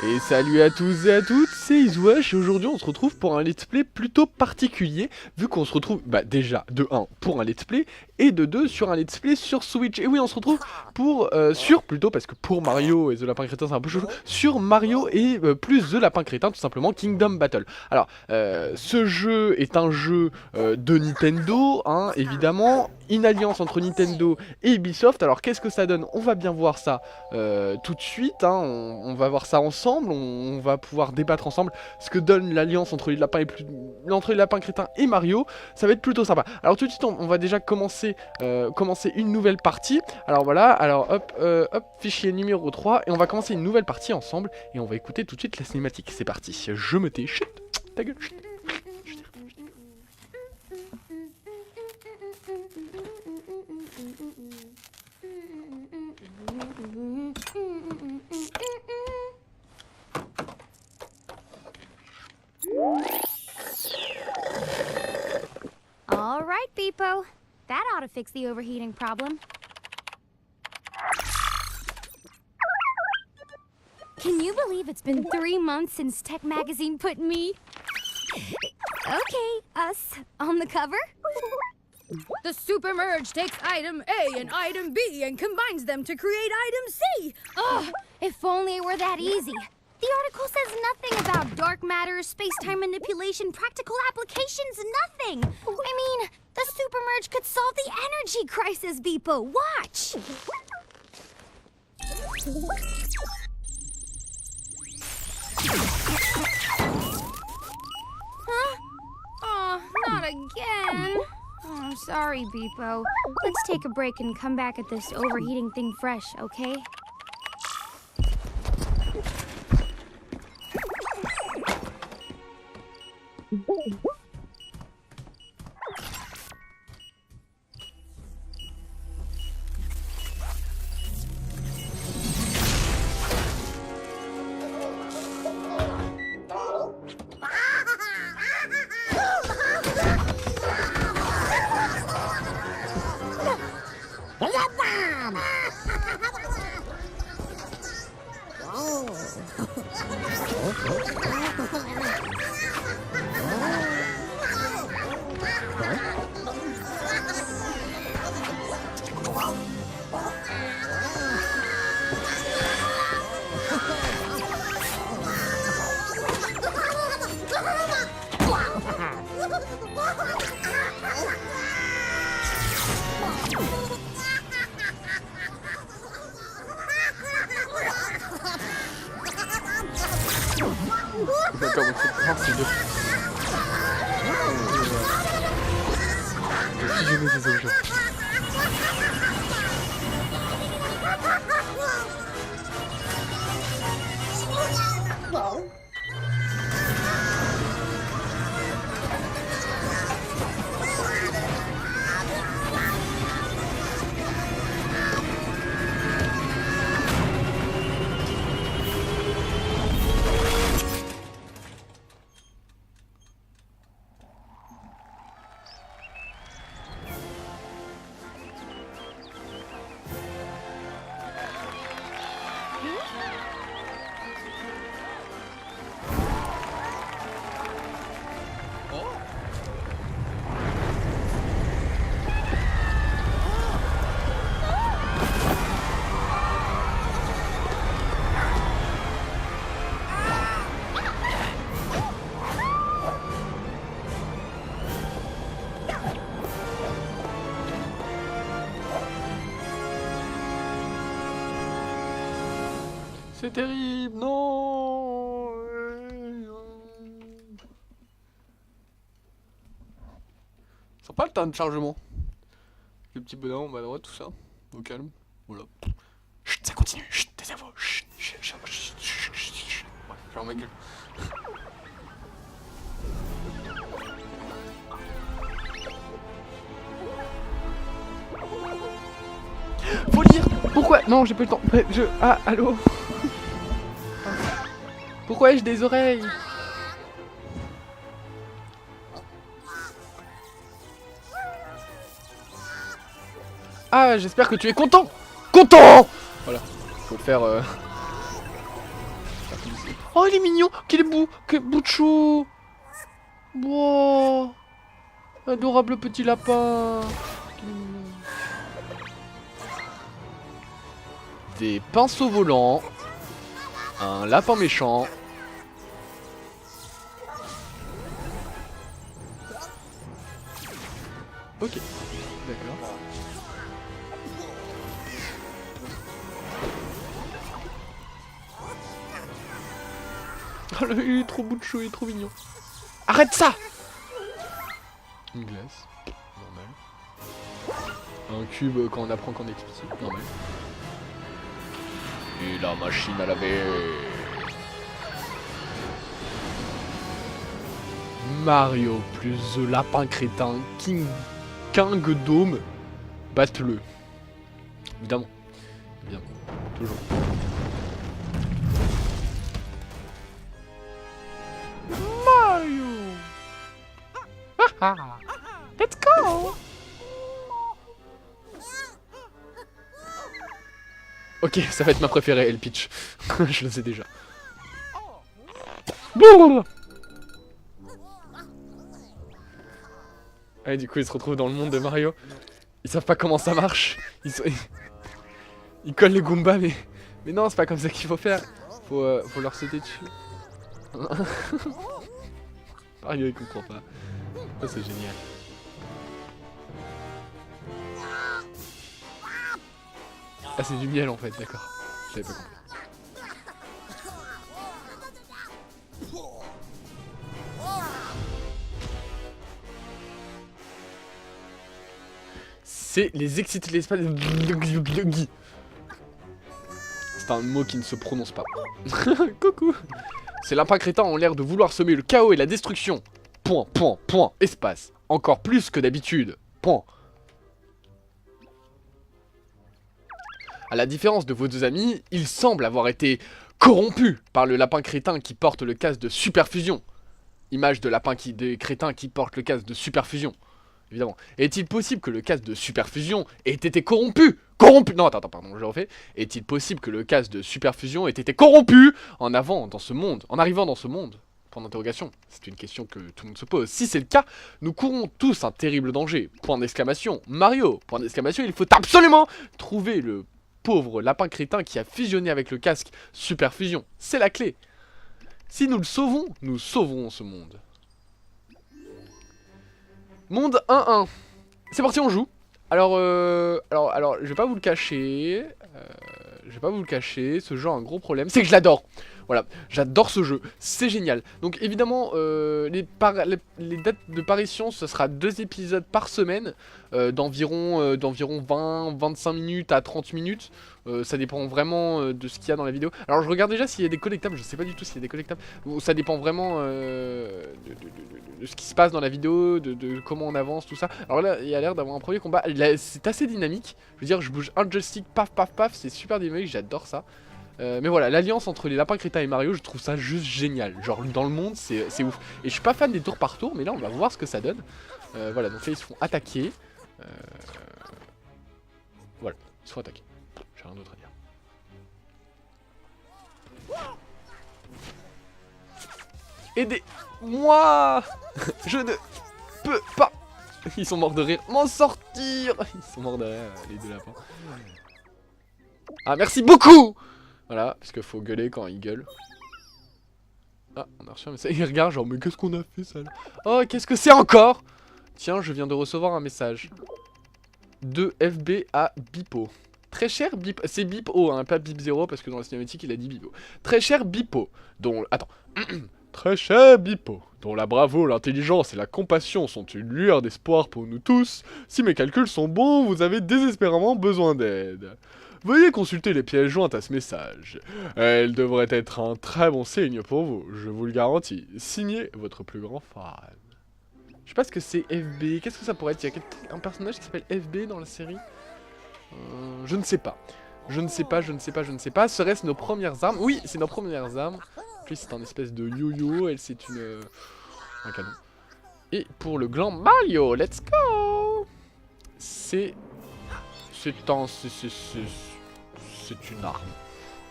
Et salut à tous et à toutes, c'est Iswash et aujourd'hui on se retrouve pour un let's play plutôt particulier vu qu'on se retrouve déjà de 1 pour un let's play et de 2 sur un let's play sur Switch. Et oui, on se retrouve pour parce que pour Mario et The Lapin Crétin c'est un peu chaud, sur Mario et plus The Lapin Crétin, tout simplement Kingdom Battle. Alors ce jeu est un jeu de Nintendo, hein, évidemment, une alliance entre Nintendo et Ubisoft. Alors qu'est-ce que ça donne? On va bien voir ça tout de suite, hein, on va voir ça ensemble, on va pouvoir débattre ensemble ce que donne l'alliance entre les lapins crétins et Mario. Ça va être plutôt sympa. Alors tout de suite on va déjà commencer une nouvelle partie. Alors voilà, alors hop, fichier numéro 3 et on va commencer une nouvelle partie ensemble et on va écouter tout de suite la cinématique. C'est parti, je me tais, chut, ta gueule, chut. All right, Beepo. That ought to fix the overheating problem. Can you believe it's been 3 months since Tech Magazine put me... us on the cover? The Super Merge takes item A and item B and combines them to create item C! Ugh, if only it were that easy. The article says nothing about dark matter, space-time manipulation, practical applications, nothing! I mean, the Super Merge could solve the energy crisis, Beepo. Watch! Huh? Oh, not again. Oh, I'm sorry, Beepo. Let's take a break and come back at this overheating thing fresh, okay? D'accord, donc c'est parti de... fusionner des objets. C'est terrible, non. Sympa le temps de chargement. Le petit bonhomme en bas à droite, tout ça. Au calme. Voilà. Chut, ça continue. Chut, taisez-vous. Chut, chut, chut, chut, chut, chut, chut. Ouais, ferme ma gueule. Faut lire. Pourquoi? Non, j'ai pas eu le temps. Ah, allô. Pourquoi ai-je des oreilles? Ah, j'espère que tu es content. Content. Voilà. Faut le faire... Oh, il est mignon. Quel bout de chou. Wow. Adorable petit lapin. Des pinceaux volants. Un lapin méchant. Ok, d'accord. Oh, il est trop bout de chou, il est trop mignon. Arrête ça! Une glace, normal. Un cube quand on apprend qu'on est petit, normal. Et la machine à laver. Mario plus The Lapin Crétin, King Dome, batte-le. Évidemment. Évidemment. Toujours. Mario! Ah, let's go! Ok, ça va être ma préférée, El Peach. Je le sais déjà. Ah, du coup, ils se retrouvent dans le monde de Mario. Ils savent pas comment ça marche. Ils collent les Goombas, mais non, c'est pas comme ça qu'il faut faire. Faut leur sauter dessus. Mario, il comprend pas. Ça, c'est génial. Ah, c'est du miel en fait, d'accord. J'avais pas compris. C'est les excités de l'espace. C'est un mot qui ne se prononce pas. Coucou. Ces lapins crétins ont l'air de vouloir semer le chaos et la destruction. Point, point, point, espace. Encore plus que d'habitude. Point. À la différence de vos deux amis, ils semblent avoir été corrompus par le lapin crétin qui porte le casque de superfusion. Image de lapin des crétins qui porte le casque de superfusion. Évidemment. Est-il possible que le casque de superfusion ait été corrompu? Non, attends, pardon, je refais. Est-il possible que le casque de superfusion ait été corrompu en arrivant dans ce monde? Point d'interrogation. C'est une question que tout le monde se pose. Si c'est le cas, nous courons tous un terrible danger. Point d'exclamation. Mario, point d'exclamation, il faut absolument trouver le pauvre lapin crétin qui a fusionné avec le casque superfusion. C'est la clé. Si nous le sauvons, nous sauverons ce monde. Monde 1-1. C'est parti, on joue. Alors, je vais pas vous le cacher. Ce jeu a un gros problème, c'est que je l'adore. Voilà, j'adore ce jeu, c'est génial. Donc évidemment, les dates de parution, ce sera 2 épisodes par semaine, d'environ 20-25 minutes à 30 minutes. Ça dépend vraiment de ce qu'il y a dans la vidéo. Alors je regarde déjà s'il y a des collectables, je sais pas du tout s'il y a des collectables. Ça dépend vraiment de ce qui se passe dans la vidéo, de comment on avance, tout ça. Alors là, il y a l'air d'avoir un premier combat, c'est assez dynamique. Je veux dire, je bouge un joystick, paf paf paf, c'est super dynamique, j'adore ça. Mais voilà, l'alliance entre les lapins crétins et Mario, je trouve ça juste génial. Genre dans le monde, c'est ouf. Et je suis pas fan des tours par tour, mais là on va voir ce que ça donne. Voilà, donc là ils se font attaquer. Voilà, ils se font attaquer. J'ai rien d'autre à dire. Aidez-moi. Je ne peux pas. Ils sont morts de rire. M'en sortir. Ils sont morts de rire, les deux lapins. Ah, merci beaucoup. Voilà, parce qu'il faut gueuler quand ils gueulent. Ah, on a reçu un message. Il regarde genre, mais qu'est-ce qu'on a fait ça là? Oh, qu'est-ce que c'est encore? Tiens, je viens de recevoir un message. De FB à Bipo. Très cher Bipo. C'est Bipo, hein, pas Bip 0, parce que dans la cinématique, il a dit Bipo. Très cher Bipo, dont... Attends. Très cher Bipo, dont la bravoure, l'intelligence et la compassion sont une lueur d'espoir pour nous tous. Si mes calculs sont bons, vous avez désespérément besoin d'aide. Veuillez consulter les pièces jointes à ce message. Elle devrait être un très bon signe pour vous, je vous le garantis. Signez votre plus grand fan. Je sais pas ce que c'est FB, qu'est-ce que ça pourrait être? Il y a un personnage qui s'appelle FB dans la série? Je ne sais pas. Je ne sais pas. Serait-ce nos premières armes? Oui, c'est nos premières armes. Puis c'est un espèce de yo-yo, elle c'est un canon. Et pour le gland Mario, let's go! C'est une arme.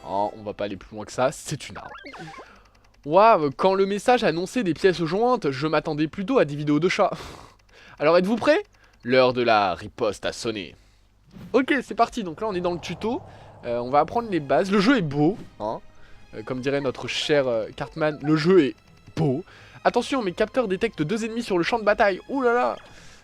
Hein, on va pas aller plus loin que ça, c'est une arme. Waouh, quand le message annonçait des pièces jointes, je m'attendais plutôt à des vidéos de chats. Alors êtes-vous prêts? L'heure de la riposte a sonné. Ok, c'est parti, donc là on est dans le tuto. On va apprendre les bases. Le jeu est beau, hein. Comme dirait notre cher Cartman, le jeu est beau. Attention, mes capteurs détectent 2 ennemis sur le champ de bataille. Ouh là là.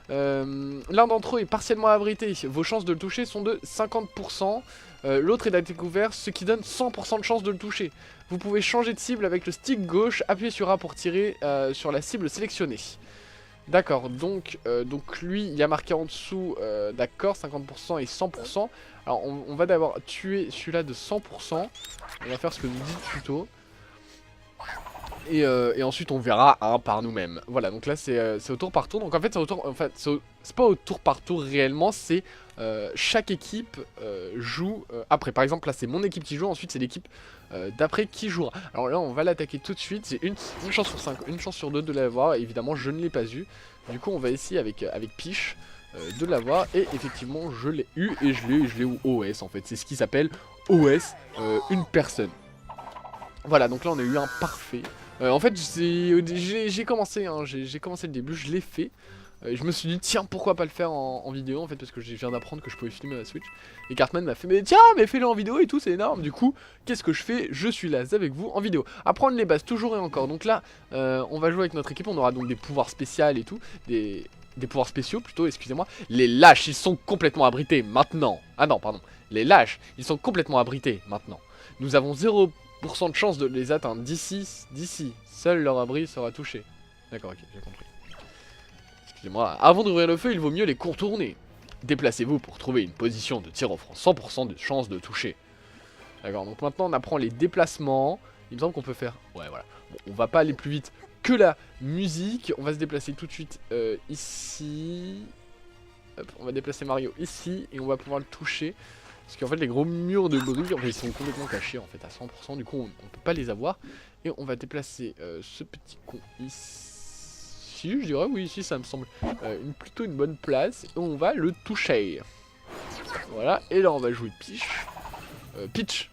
L'un d'entre eux est partiellement abrité. Vos chances de le toucher sont de 50%. L'autre est à découvert, ce qui donne 100% de chance de le toucher. Vous pouvez changer de cible avec le stick gauche. Appuyez sur A pour tirer sur la cible sélectionnée. D'accord, donc lui, il y a marqué en dessous, d'accord, 50% et 100%. Alors, on va d'abord tuer celui-là de 100%. On va faire ce que nous dit le tuto. Et ensuite, on verra un par nous-mêmes. Voilà, donc là, c'est au tour par tour. Donc en fait, c'est pas au tour par tour réellement, c'est chaque équipe joue après. Par exemple, là, c'est mon équipe qui joue, ensuite, c'est l'équipe d'après qui jouera. Alors là, on va l'attaquer tout de suite. C'est une chance sur 5, une chance sur 2 de l'avoir. Évidemment, je ne l'ai pas eu. Du coup, on va essayer avec Peach de l'avoir. Et effectivement, je l'ai eu et je l'ai eu OS en fait. C'est ce qui s'appelle OS, une personne. Voilà, donc là, on a eu un parfait. En fait, j'ai commencé, hein, j'ai commencé le début, je l'ai fait. Je me suis dit, tiens, pourquoi pas le faire en vidéo, en fait, parce que je viens d'apprendre que je pouvais filmer la Switch. Et Cartman m'a fait, mais tiens, mais fais-le en vidéo et tout, c'est énorme. Du coup, qu'est-ce que je fais? Je suis là avec vous en vidéo. Apprendre les bases, toujours et encore. Donc là, on va jouer avec notre équipe, on aura donc des pouvoirs spéciaux et tout. Des pouvoirs spéciaux, plutôt, excusez-moi. Les lâches, ils sont complètement abrités maintenant. Ah non, pardon. Les lâches, ils sont complètement abrités maintenant. Nous avons 0% de chance de les atteindre d'ici. Seul leur abri sera touché. D'accord, ok, j'ai compris. Excusez-moi, avant d'ouvrir le feu, il vaut mieux les contourner. Déplacez-vous pour trouver une position de tir offrant 100% de chance de toucher. D'accord, donc maintenant on apprend les déplacements. Il me semble qu'on peut faire... Ouais, voilà. Bon, on va pas aller plus vite que la musique. On va se déplacer tout de suite ici. Hop, on va déplacer Mario ici et on va pouvoir le toucher. Parce qu'en fait les gros murs de briques, en fait, ils sont complètement cachés en fait à 100%. Du coup on peut pas les avoir. Et on va déplacer ce petit con ici, je dirais, oui, ici ça me semble plutôt une bonne place. Et on va le toucher. Voilà, et là on va jouer Peach. Peach.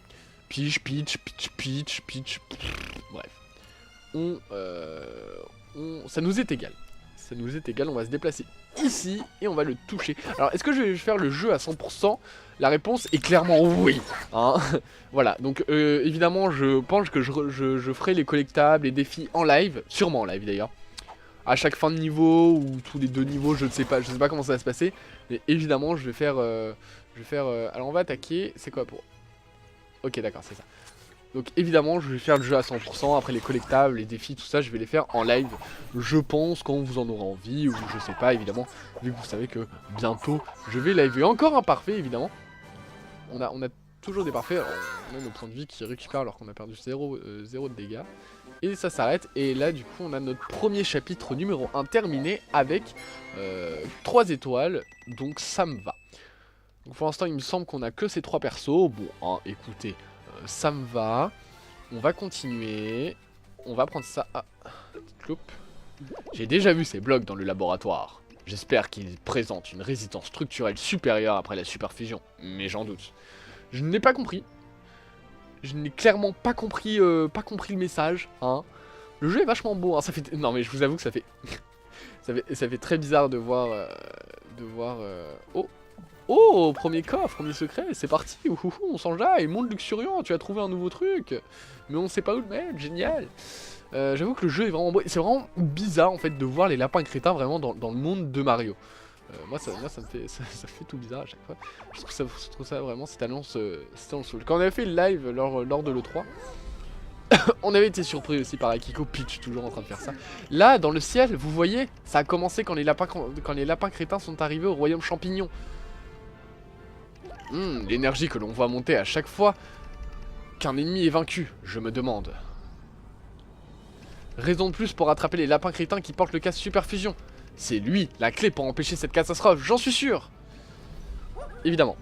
Bref. Ça nous est égal. Ça nous est égal, on va se déplacer ici et on va le toucher. Alors, est-ce que je vais faire le jeu à 100%? La réponse est clairement oui. Hein. Voilà, donc évidemment, je pense que je ferai les collectables, les défis en live, sûrement en live d'ailleurs. À chaque fin de niveau ou tous les 2 niveaux, je ne sais pas comment ça va se passer. Mais évidemment, je vais faire. Alors, on va attaquer. C'est quoi pour. Ok, d'accord, c'est ça. Donc évidemment je vais faire le jeu à 100%, après les collectables, les défis, tout ça je vais les faire en live, je pense, quand vous en aurez envie, ou je sais pas évidemment, vu que vous savez que bientôt je vais live. Et encore un parfait évidemment, on a toujours des parfaits, on a nos points de vie qui récupèrent alors qu'on a perdu 0 de dégâts, et ça s'arrête, et là du coup on a notre premier chapitre numéro 1 terminé avec 3 étoiles, donc ça me va. Donc pour l'instant il me semble qu'on a que ces 3 persos, bon hein, écoutez... ça me va. On va continuer. On va prendre ça. Ah, petite loupe. J'ai déjà vu ces blocs dans le laboratoire. J'espère qu'ils présentent une résistance structurelle supérieure après la superfusion. Mais j'en doute. Je n'ai pas compris. Je n'ai clairement pas compris le message. Hein. Le jeu est vachement beau. Hein. Ça fait... Non mais je vous avoue que ça fait... ça fait très bizarre de voir... Oh, premier coffre, premier secret, c'est parti, on s'enjaille, monde luxuriant, tu as trouvé un nouveau truc, mais on sait pas où le mettre, génial. J'avoue que le jeu est vraiment beau, c'est vraiment bizarre en fait de voir les lapins crétins vraiment dans le monde de Mario. Moi ça me fait tout bizarre à chaque fois, je trouve ça vraiment, cette annonce Quand on avait fait le live lors de l'E3, on avait été surpris aussi par Akiko Peach, toujours en train de faire ça. Là, dans le ciel, vous voyez, ça a commencé quand les lapins crétins sont arrivés au royaume champignon. L'énergie que l'on voit monter à chaque fois qu'un ennemi est vaincu, je me demande. Raison de plus pour attraper les lapins crétins qui portent le casque Superfusion. C'est lui, la clé pour empêcher cette catastrophe, j'en suis sûr. Évidemment,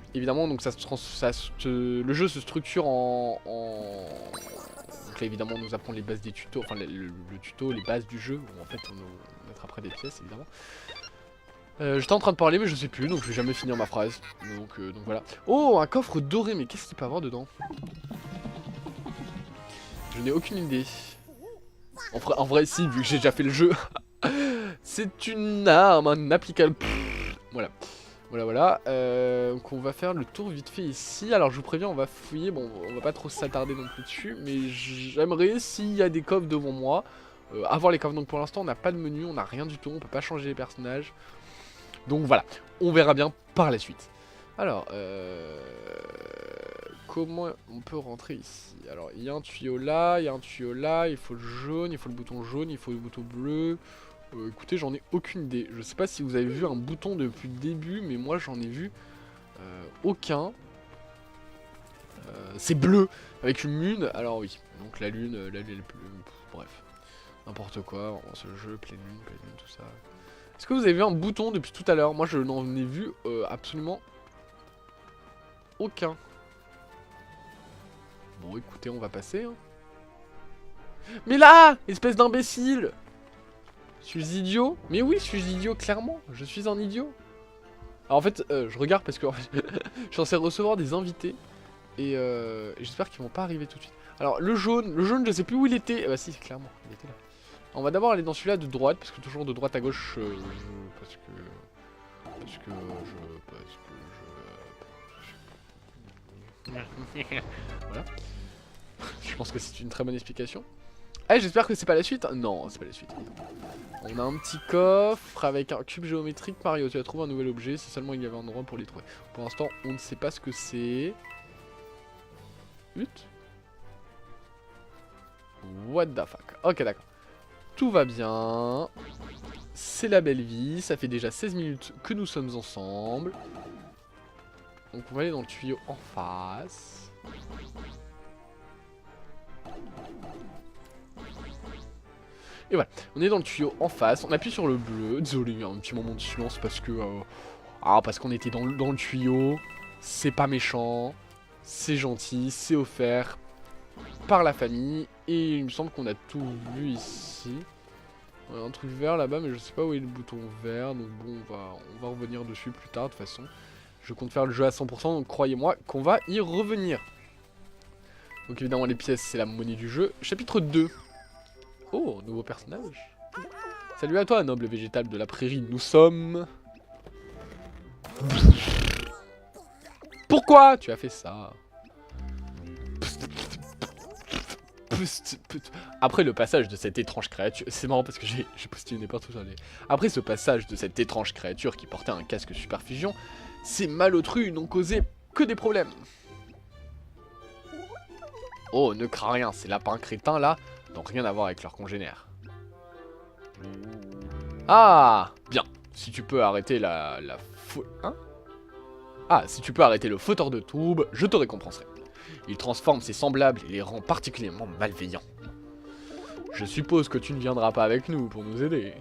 donc le jeu se structure en... Donc là évidemment on nous apprend les bases des tutos, enfin le tuto, les bases du jeu, où en fait on nous mettra après des pièces évidemment. J'étais en train de parler mais je sais plus, donc je vais jamais finir ma phrase. Donc voilà. Oh, un coffre doré, mais qu'est-ce qu'il peut avoir dedans? Je n'ai aucune idée. En vrai, si, vu que j'ai déjà fait le jeu. C'est une arme, un applicable. Voilà. Voilà. Donc on va faire le tour vite fait ici. Alors je vous préviens, on va fouiller. Bon, on va pas trop s'attarder non plus dessus. Mais j'aimerais, s'il y a des coffres devant moi, avoir les coffres. Donc pour l'instant, on n'a pas de menu, on n'a rien du tout. On peut pas changer les personnages. Donc voilà, on verra bien par la suite. Alors, comment on peut rentrer ici? Alors, il y a un tuyau là, il y a un tuyau là, il faut le jaune, il faut le bouton jaune, il faut le bouton bleu. Écoutez, j'en ai aucune idée. Je sais pas si vous avez vu un bouton depuis le début, mais moi j'en ai vu aucun. C'est bleu, avec une lune. Alors oui, donc la lune est bleue. Bref, n'importe quoi, c'est le jeu, pleine lune, tout ça. Est-ce que vous avez vu un bouton depuis tout à l'heure? Moi je n'en ai vu absolument aucun. Bon écoutez, on va passer. Hein. Mais là, espèce d'imbécile! Suis-je idiot? Mais oui, suis-je idiot, clairement. Je suis un idiot. Alors en fait, je regarde parce que en fait, je suis censé recevoir des invités. Et j'espère qu'ils vont pas arriver tout de suite. Alors le jaune, je sais plus où il était. Bah si, clairement, il était là. On va d'abord aller dans celui-là de droite, parce que toujours de droite à gauche, parce que voilà. Je pense que c'est une très bonne explication. Ah, j'espère que c'est pas la suite. Non, c'est pas la suite. On a un petit coffre avec un cube géométrique. Mario, tu as trouvé un nouvel objet. Si seulement il y avait un endroit pour les trouver. Pour l'instant, on ne sait pas ce que c'est. What the fuck. Ok, d'accord. Tout va bien. C'est la belle vie. Ça fait déjà 16 minutes que nous sommes ensemble. Donc on va aller dans le tuyau en face. Et voilà, on est dans le tuyau en face, on appuie sur le bleu. Désolé, il y a un petit moment de silence parce que... parce qu'on était dans le tuyau. C'est pas méchant, c'est gentil, c'est offert par la famille. Et il me semble qu'on a tout vu ici. On a un truc vert là-bas, mais je sais pas où est le bouton vert. Donc bon, on va revenir dessus plus tard de toute façon. Je compte faire le jeu à 100%, donc croyez-moi qu'on va y revenir. Donc évidemment les pièces, c'est la monnaie du jeu. Chapitre 2. Oh, nouveau personnage. Salut à toi, noble végétal de la prairie. Nous sommes... Pourquoi tu as fait ça? Après le passage de cette étrange créature... C'est marrant parce que j'ai postillonné partout sur les... Après ce passage de cette étrange créature qui portait un casque super fusion, ces malotrus n'ont causé que des problèmes. Oh, ne crains rien, ces lapins crétins là n'ont rien à voir avec leurs congénères. Ah, bien. Si tu peux arrêter Hein? Ah, si tu peux arrêter le fauteur de troubles, je te récompenserai. Il transforme ses semblables et les rend particulièrement malveillants. Je suppose que tu ne viendras pas avec nous pour nous aider.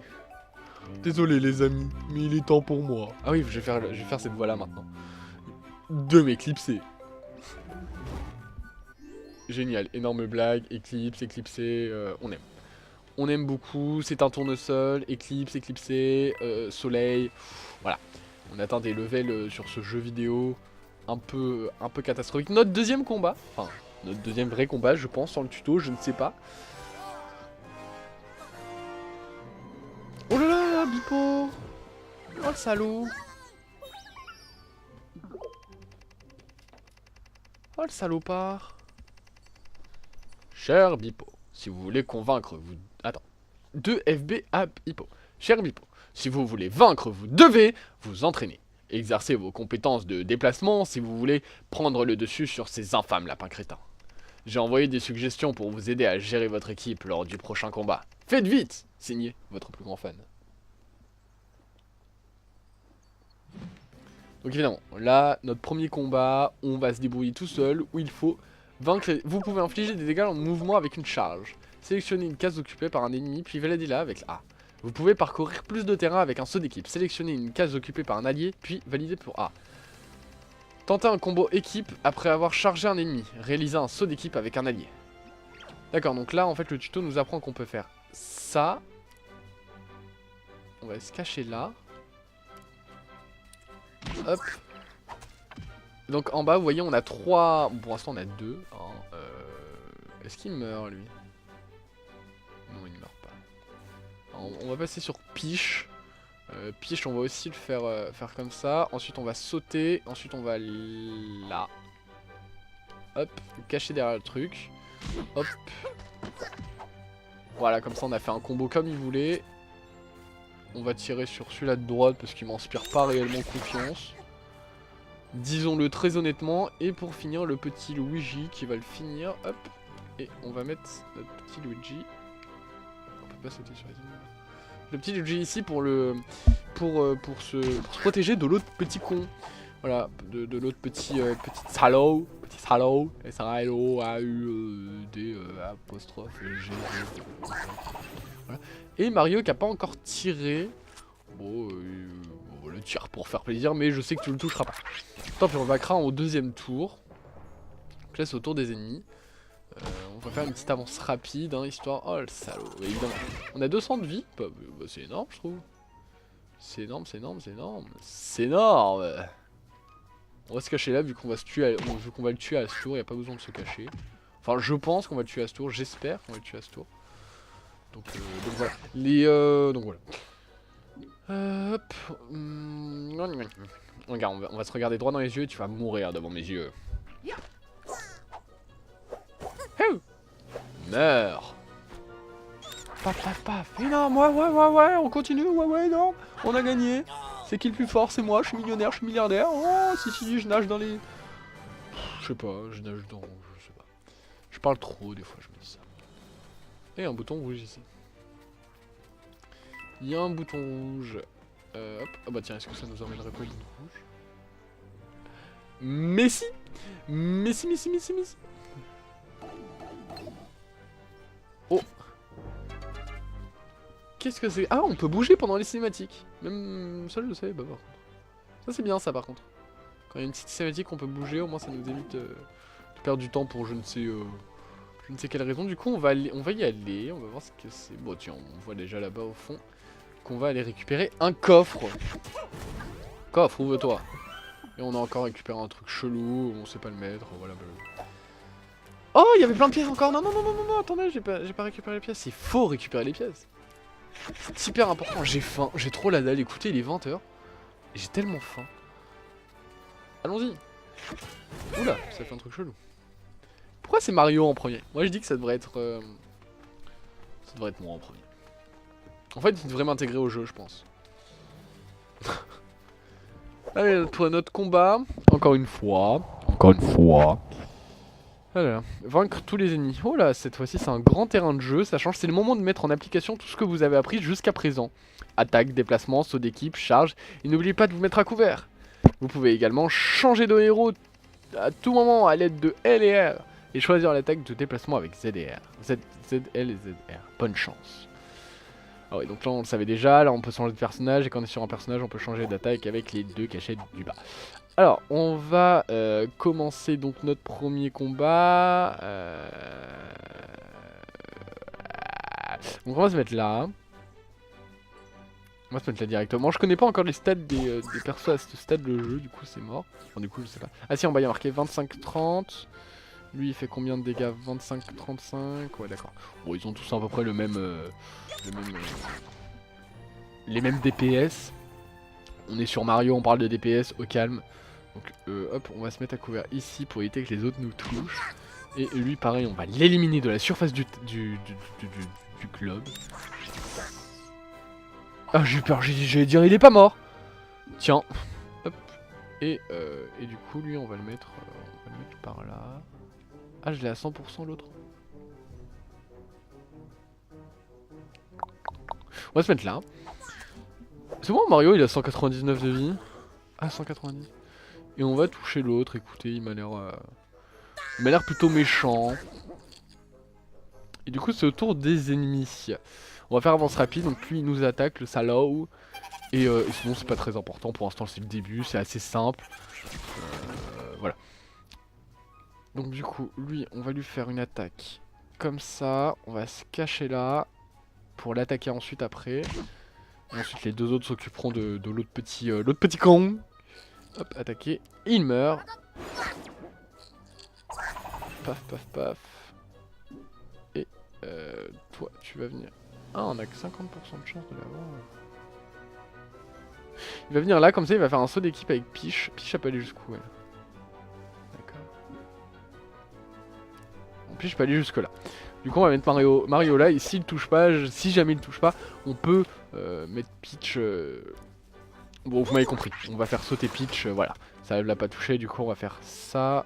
Désolé les amis, mais il est temps pour moi. Ah oui, je vais faire cette voix là maintenant. De m'éclipser. Génial, énorme blague, éclipsé, on aime. On aime beaucoup, c'est un tournesol, éclipsé, soleil, voilà. On atteint des levels sur ce jeu vidéo un peu catastrophique. Notre deuxième combat, enfin, notre deuxième vrai combat, je pense, sans le tuto, je ne sais pas. Oh là là, Bipo! Oh le salaud! Oh le salopard! Cher Bipo, si vous voulez convaincre, vous... Attends. 2 FB à Bipo. Cher Bipo, si vous voulez vaincre, vous devez vous entraîner. Exercez vos compétences de déplacement si vous voulez prendre le dessus sur ces infâmes lapins crétins. J'ai envoyé des suggestions pour vous aider à gérer votre équipe lors du prochain combat. Faites vite! Signé votre plus grand fan. Donc évidemment, là, notre premier combat, on va se débrouiller tout seul, où il faut... vaincre. Vous pouvez infliger des dégâts en mouvement avec une charge. Sélectionnez une case occupée par un ennemi, puis validez-la avec A. Vous pouvez parcourir plus de terrain avec un saut d'équipe. Sélectionnez une case occupée par un allié, puis validez pour A. Tentez un combo équipe après avoir chargé un ennemi. Réalisez un saut d'équipe avec un allié. D'accord, donc là, en fait, le tuto nous apprend qu'on peut faire ça. On va se cacher là. Hop. Donc en bas, vous voyez, on a 3... Pour l'instant, on a 2. Est-ce qu'il meurt lui? Non, il ne meurt pas. Alors, on va passer sur Piche. Piche, on va aussi le faire comme ça. Ensuite, on va sauter. Ensuite, on va là. Hop, le cacher derrière le truc. Hop. Voilà, comme ça, on a fait un combo comme il voulait. On va tirer sur celui-là de droite parce qu'il m'inspire pas réellement confiance. Disons-le très honnêtement. Et pour finir, le petit Luigi qui va le finir. Hop. Et on va mettre notre petit Luigi. On peut pas sauter sur les ennemis. Le petit Luigi ici pour se protéger de l'autre petit con. Voilà, de l'autre petit salaud. Petit salaud. S-A-L-O-A-U-D apostrophe G. Voilà. Et Mario qui a pas encore tiré. Bon, on le tire pour faire plaisir, mais je sais que tu le toucheras pas. Tant pis, on va craindre au deuxième tour. Donc là, c'est au tour des ennemis. On va faire une petite avance rapide, hein, histoire... Oh, le salaud, évidemment. On a 200 de vie. Bah, c'est énorme, je trouve. C'est énorme, c'est énorme, c'est énorme. C'est énorme. On va se cacher là, vu qu'on va se tuer vu qu'on va le tuer à ce tour, il n'y a pas besoin de se cacher. Enfin, je pense qu'on va le tuer à ce tour, j'espère qu'on va le tuer à ce tour. Donc voilà. Donc voilà. Hop. Regarde, on va se regarder droit dans les yeux et tu vas mourir devant mes yeux. Meurs. Paf, paf, paf. Énorme, ouais, on continue, ouais, non. On a gagné. C'est qui le plus fort? C'est moi, je suis millionnaire, je suis milliardaire. Oh, si, je nage dans les... Je sais pas, je nage dans... Je sais pas. Je parle trop, des fois, je me dis ça. Et un bouton rouge ici. Il y a un bouton rouge. Hop. Ah bah tiens, est-ce que ça nous emmènerait pas au bouton rouge? Mais si. Oh. Qu'est-ce que c'est? Ah, on peut bouger pendant les cinématiques. Même ça, je le savais pas par contre. Ça, c'est bien ça par contre. Quand il y a une petite cinématique, on peut bouger. Au moins, ça nous évite de perdre du temps pour je ne sais quelle raison. Du coup, on va y aller. On va voir ce que c'est. Bon, tiens, on voit déjà là-bas au fond qu'on va aller récupérer un coffre. Coffre, ouvre-toi. Et on a encore récupéré un truc chelou. On sait pas le mettre. Voilà. Oh, il y avait plein de pièces encore. Non, attendez, j'ai pas récupéré les pièces. Il faut récupérer les pièces. C'est hyper important. J'ai faim. J'ai trop la dalle. Écoutez, il est 20h. Et j'ai tellement faim. Allons-y. Oula, ça fait un truc chelou. Pourquoi c'est Mario en premier? Moi, je dis que ça devrait être... Ça devrait être moi en premier. En fait, il devrait m'intégrer au jeu, je pense. Allez, pour notre combat. Encore une fois. Voilà, vaincre tous les ennemis. Oh là, cette fois-ci c'est un grand terrain de jeu, ça change, c'est le moment de mettre en application tout ce que vous avez appris jusqu'à présent. Attaque, déplacement, saut d'équipe, charge, et n'oubliez pas de vous mettre à couvert. Vous pouvez également changer de héros à tout moment à l'aide de L et R, et choisir l'attaque de déplacement avec Z et R. Z, L et Z, R. Bonne chance. Ah ouais, donc là on le savait déjà, là on peut changer de personnage, et quand on est sur un personnage on peut changer d'attaque avec les deux cachettes du bas. Alors, on va commencer donc notre premier combat. Donc on va se mettre là. On va se mettre là directement. Je connais pas encore les stats des persos à ce stade de jeu, du coup c'est mort. Enfin, du coup je sais pas. Ah si, en bas il y a marqué 25-30. Lui il fait combien de dégâts? 25-35. Ouais d'accord. Bon, ils ont tous à peu près les mêmes DPS. On est sur Mario, on parle de DPS, au calme. Donc hop, on va se mettre à couvert ici pour éviter que les autres nous touchent. Et lui pareil, on va l'éliminer de la surface du globe. Ah j'ai eu peur, j'allais dire il est pas mort. Tiens, hop. Et du coup lui on va le mettre par là. Ah je l'ai à 100% l'autre. On va se mettre là. C'est bon, Mario il a 199 de vie. Ah 190. Et on va toucher l'autre, écoutez, il m'a l'air plutôt méchant. Et du coup c'est au tour des ennemis. On va faire avance rapide, donc lui il nous attaque, le salaud. Et sinon c'est pas très important, pour l'instant c'est le début, c'est assez simple. Voilà. Donc du coup, lui on va lui faire une attaque comme ça, on va se cacher là, pour l'attaquer ensuite après. Et ensuite les deux autres s'occuperont de l'autre petit con. Hop, attaquer, et il meurt. Paf, paf, paf. Toi, tu vas venir... Ah, on a que 50% de chance de l'avoir. Il va venir là, comme ça, il va faire un saut d'équipe avec Peach. Peach, elle peut aller jusqu'où, elle? D'accord. Bon, Peach peut aller jusque là. Du coup, on va mettre Mario là, et s'il touche pas, si jamais il touche pas, on peut mettre Peach... Bon, vous m'avez compris, on va faire sauter Peach, voilà. Ça l'a pas touché, du coup, on va faire ça.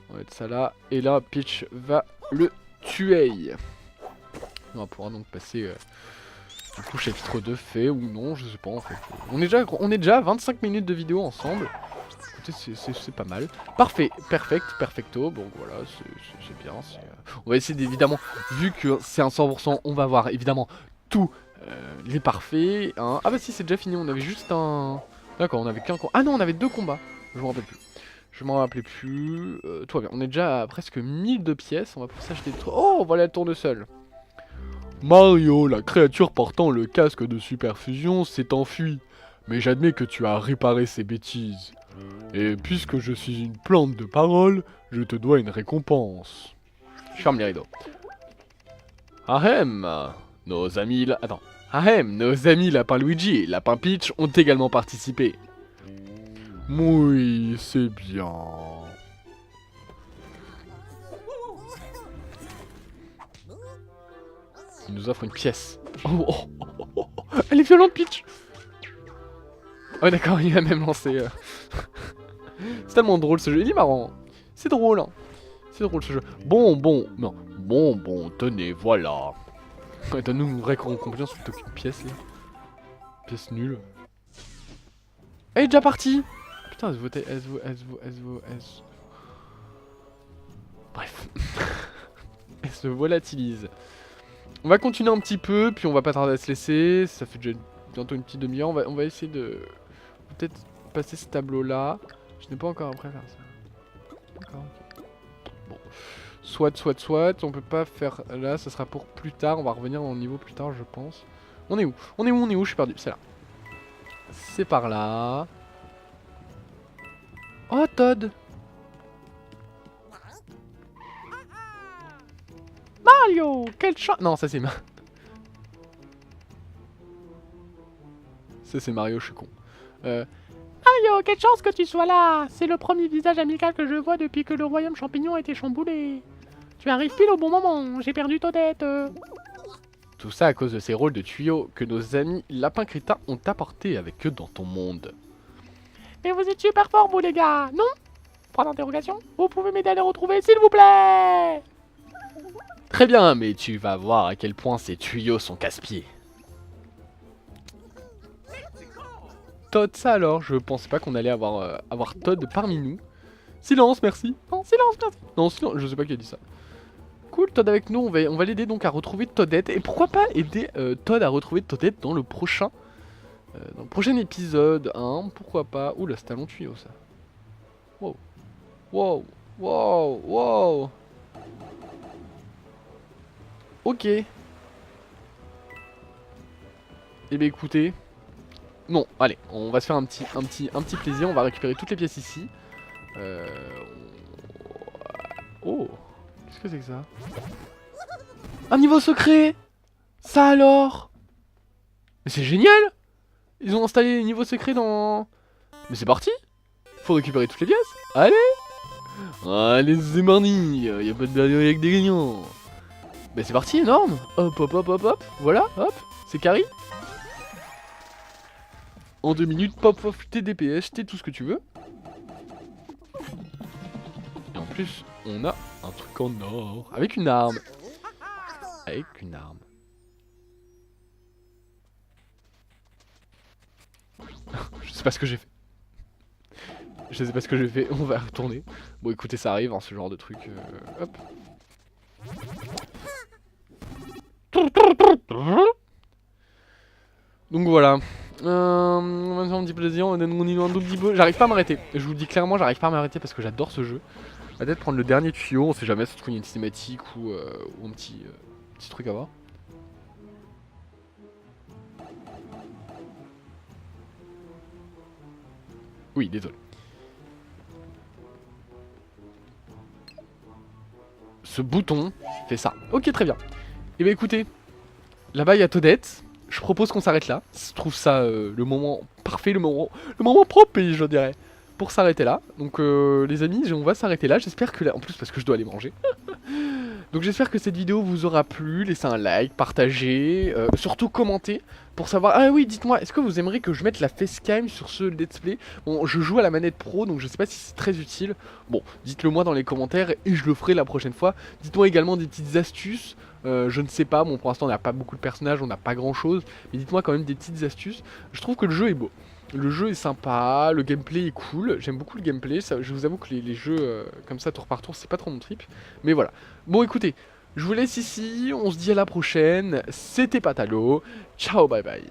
On va mettre ça là, et là, Peach va le tuer. On va pouvoir donc passer... du coup, chapitre 2 fait ou non, je sais pas en fait. On est déjà à 25 minutes de vidéo ensemble. Écoutez, c'est pas mal. Parfait, perfecto. Bon voilà, c'est bien. On va essayer évidemment, vu que c'est un 100%, on va voir évidemment tous les parfaits. Hein. Ah bah si, c'est déjà fini, on avait juste un... D'accord, on avait qu'un combat. Ah non, on avait 2 combats. Je m'en rappelle plus. Je m'en rappelais plus. Tout va bien, on est déjà à presque 1000 de pièces. On va pouvoir s'acheter des trucs. Oh, voilà le tournesol. Mario, la créature portant le casque de superfusion, s'est enfuie. Mais j'admets que tu as réparé ces bêtises. Et puisque je suis une plante de parole, je te dois une récompense. Je ferme les rideaux. Ahem, nos amis... Attends. Ahem, nos amis Lapin Luigi et Lapin Peach ont également participé. Oui, c'est bien. Il nous offre une pièce. Elle est violente, Peach. Oh d'accord, il a même lancé... C'est tellement drôle ce jeu, il est marrant. C'est drôle, hein. C'est drôle ce jeu. Bon, tenez, voilà. Ouais, donne-nous une vraie récompense plutôt qu'une pièce, là. Pièce nulle. Elle est déjà partie. Putain, elle se vaut... Bref. Elle se volatilise. On va continuer un petit peu, puis on va pas tarder à se laisser. Ça fait déjà bientôt une petite demi-heure. On va essayer de peut-être passer ce tableau-là. Je n'ai pas encore appris à faire ça. D'accord, ok. Bon. Soit. On peut pas faire là, ça sera pour plus tard. On va revenir dans le niveau plus tard, je pense. On est où? Je suis perdu. C'est là. C'est par là. Oh, Todd! Mario! Quelle chance! Non, ça c'est Mario. Ça c'est Mario, je suis con. Mario, quelle chance que tu sois là! C'est le premier visage amical que je vois depuis que le royaume champignon a été chamboulé. Tu arrives pile au bon moment, j'ai perdu Toadette. Tout ça à cause de ces rôles de tuyaux que nos amis lapins crétins ont apportés avec eux dans ton monde. Mais vous êtes super forts, vous les gars, non? Point d'interrogation? Vous pouvez m'aider à les retrouver, s'il vous plaît? Très bien, mais tu vas voir à quel point ces tuyaux sont casse-pieds. Todd, ça alors? Je pensais pas qu'on allait avoir Todd parmi nous. Silence, merci. Non, silence, merci. Non, silence, je sais pas qui a dit ça. Cool, Todd avec nous, on va l'aider donc à retrouver Toadette. Et pourquoi pas aider Todd à retrouver Toadette dans le prochain épisode, hein? Pourquoi pas? Oula, c'est un long tuyau, ça. Wow. Ok. Eh bien écoutez. Non, allez, on va se faire un petit plaisir. On va récupérer toutes les pièces ici. Oh, qu'est-ce que c'est que ça? Un niveau secret! Ça alors? Mais c'est génial! Ils ont installé les niveaux secrets dans... Mais c'est parti! Faut récupérer toutes les pièces! Allez, c'est mardi! Y'a pas de barrière avec des gagnants! Bah c'est parti, énorme! Hop! Voilà, hop! C'est carré! En 2 minutes, pop, t'es DPS, t'es tout ce que tu veux. Et en plus, on a un truc en or. Avec une arme. Je sais pas ce que j'ai fait. On va retourner. Bon, écoutez, ça arrive, hein, ce genre de truc. Hop. Donc voilà. On va faire un petit plaisir, on va donner mon îlot un tout petit peu. J'arrive pas à m'arrêter. Je vous le dis clairement, j'arrive pas à m'arrêter parce que j'adore ce jeu. On va peut-être prendre le dernier tuyau, on sait jamais, ça se trouve il y a une cinématique ou un petit truc à voir. Oui, désolé. Ce bouton fait ça. Ok, très bien. Et bah écoutez, là-bas il y a Toadette. Je propose qu'on s'arrête là. Je trouve ça le moment parfait, le moment propre, je dirais, pour s'arrêter là. Donc les amis, on va s'arrêter là. J'espère que là, en plus parce que je dois aller manger. Donc j'espère que cette vidéo vous aura plu. Laissez un like, partagez, surtout commentez pour savoir. Ah oui, dites-moi, est-ce que vous aimeriez que je mette la facecam sur ce let's play? Bon, je joue à la manette pro, donc je sais pas si c'est très utile. Bon, dites-le moi dans les commentaires et je le ferai la prochaine fois. Dites-moi également des petites astuces. Je ne sais pas, bon pour l'instant on n'a pas beaucoup de personnages, on n'a pas grand chose, mais dites-moi quand même des petites astuces. Je trouve que le jeu est beau, le jeu est sympa, le gameplay est cool, j'aime beaucoup le gameplay, ça, je vous avoue que les jeux comme ça tour par tour c'est pas trop mon trip, mais voilà. Bon écoutez, je vous laisse ici, on se dit à la prochaine, c'était Patalo, ciao bye bye.